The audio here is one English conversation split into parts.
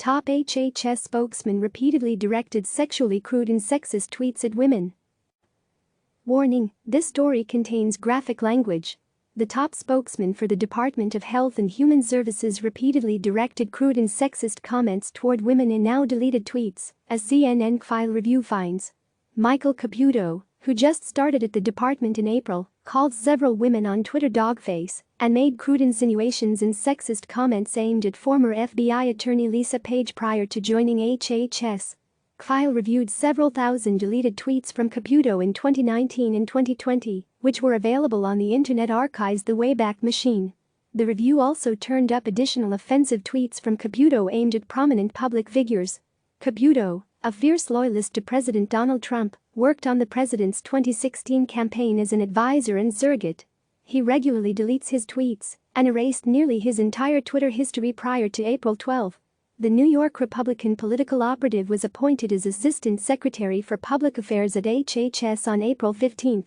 top HHS spokesman repeatedly directed sexually crude and sexist tweets at women. Warning: this story contains graphic language. The top spokesman for the Department of Health and Human Services repeatedly directed crude and sexist comments toward women in now deleted tweets, as CNN KFile review finds. Michael Caputo, who just started at the department in April, called several women on Twitter dogface and made crude insinuations and sexist comments aimed at former FBI attorney Lisa Page prior to joining HHS. KFile reviewed several thousand deleted tweets from Caputo in 2019 and 2020, which were available on the Internet Archives, the Wayback Machine. The review also turned up additional offensive tweets from Caputo aimed at prominent public figures. Caputo, a fierce loyalist to President Donald Trump, worked on the president's 2016 campaign as an advisor and surrogate. He regularly deletes his tweets and erased nearly his entire Twitter history prior to April 12. The New York Republican political operative was appointed as Assistant Secretary for Public Affairs at HHS on April 15.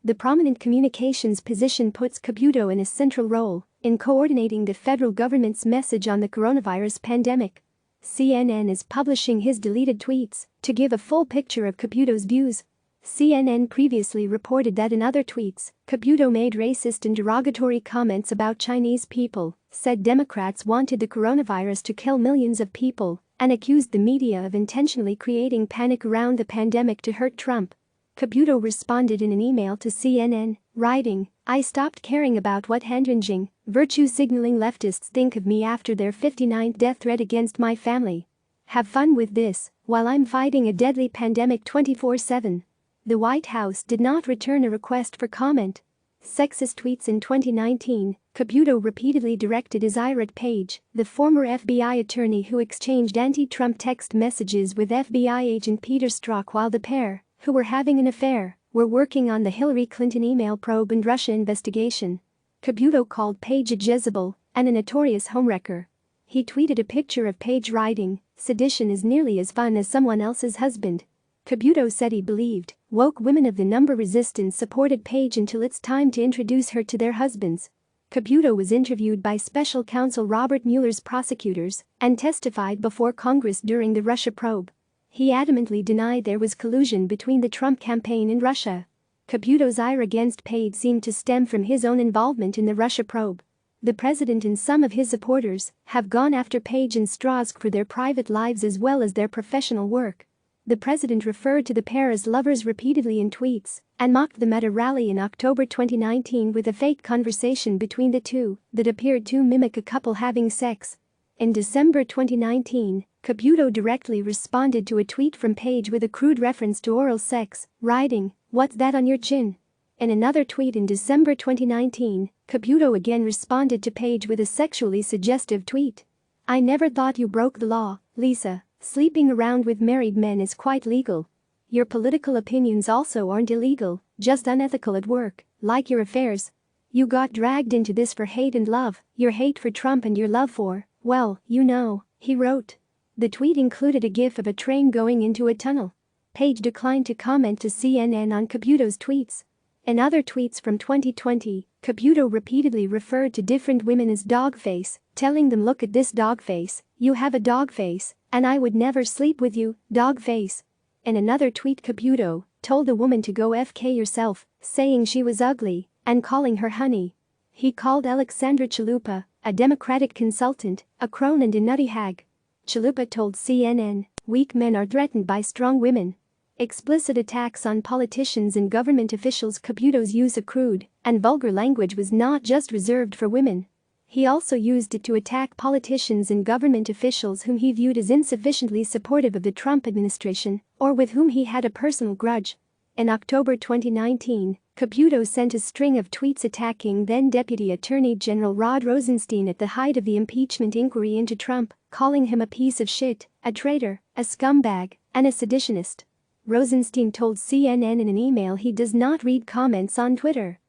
The prominent communications position puts Caputo in a central role in coordinating the federal government's message on the coronavirus pandemic. CNN is publishing his deleted tweets to give a full picture of Caputo's views. CNN previously reported that in other tweets, Caputo made racist and derogatory comments about Chinese people, said Democrats wanted the coronavirus to kill millions of people, and accused the media of intentionally creating panic around the pandemic to hurt Trump. Caputo responded in an email to CNN, writing, "I stopped caring about what hand-wringing, virtue-signaling leftists think of me after their 59th death threat against my family. Have fun with this while I'm fighting a deadly pandemic 24/7. The White House did not return a request for comment." Sexist tweets in 2019, Caputo repeatedly directed his irate Page, the former FBI attorney who exchanged anti-Trump text messages with FBI agent Peter Strzok while the pair, who were having an affair, were working on the Hillary Clinton email probe and Russia investigation. Caputo called Page a Jezebel and a notorious homewrecker. He tweeted a picture of Page writing, "Sedition is nearly as fun as someone else's husband." Caputo said he believed woke women of the number resistance supported Page until it's time to introduce her to their husbands. Caputo was interviewed by special counsel Robert Mueller's prosecutors and testified before Congress during the Russia probe. He adamantly denied there was collusion between the Trump campaign and Russia. Caputo's ire against Page seemed to stem from his own involvement in the Russia probe. The president and some of his supporters have gone after Page and Strzok for their private lives as well as their professional work. The president referred to the pair as lovers repeatedly in tweets and mocked them at a rally in October 2019 with a fake conversation between the two that appeared to mimic a couple having sex. In December 2019, Caputo directly responded to a tweet from Page with a crude reference to oral sex, writing, "What's that on your chin?" In another tweet in December 2019, Caputo again responded to Page with a sexually suggestive tweet. "I never thought you broke the law, Lisa. Sleeping around with married men is quite legal. Your political opinions also aren't illegal, just unethical at work, like your affairs. You got dragged into this for hate and love, your hate for Trump and your love for, well, you know," he wrote. The tweet included a gif of a train going into a tunnel. Page declined to comment to CNN on Caputo's tweets. In other tweets from 2020, Caputo repeatedly referred to different women as dogface, telling them, "Look at this dogface, you have a dogface, and I would never sleep with you, dogface." In another tweet, Caputo told the woman to go FK yourself, saying she was ugly and calling her honey. He called Alexandra Chalupa, a Democratic consultant, a crone and a nutty hag. Chalupa told CNN, "Weak men are threatened by strong women." Explicit attacks on politicians and government officials. Caputo's use of crude and vulgar language was not just reserved for women. He also used it to attack politicians and government officials whom he viewed as insufficiently supportive of the Trump administration or with whom he had a personal grudge. In October 2019, Caputo sent a string of tweets attacking then-Deputy Attorney General Rod Rosenstein at the height of the impeachment inquiry into Trump, calling him a piece of shit, a traitor, a scumbag, and a seditionist. Rosenstein told CNN in an email he does not read comments on Twitter.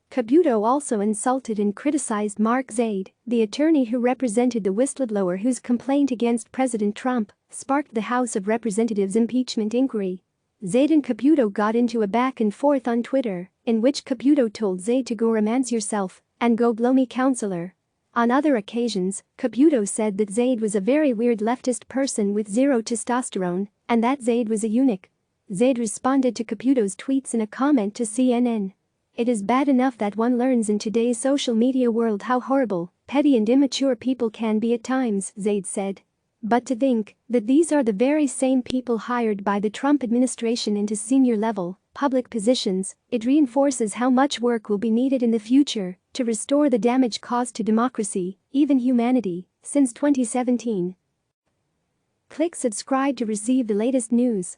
Caputo also insulted and criticized Mark Zaid, the attorney who represented the whistleblower whose complaint against President Trump sparked the House of Representatives impeachment inquiry. Zaid and Caputo got into a back and forth on Twitter, in which Caputo told Zaid to go romance yourself and go blow me, counselor. On other occasions, Caputo said that Zaid was a very weird leftist person with zero testosterone and that Zaid was a eunuch. Zaid responded to Caputo's tweets in a comment to CNN. "It is bad enough that one learns in today's social media world how horrible, petty and immature people can be at times," Zaid said. "But to think that these are the very same people hired by the Trump administration into senior-level, public positions, it reinforces how much work will be needed in the future to restore the damage caused to democracy, even humanity, since 2017. Click subscribe to receive the latest news.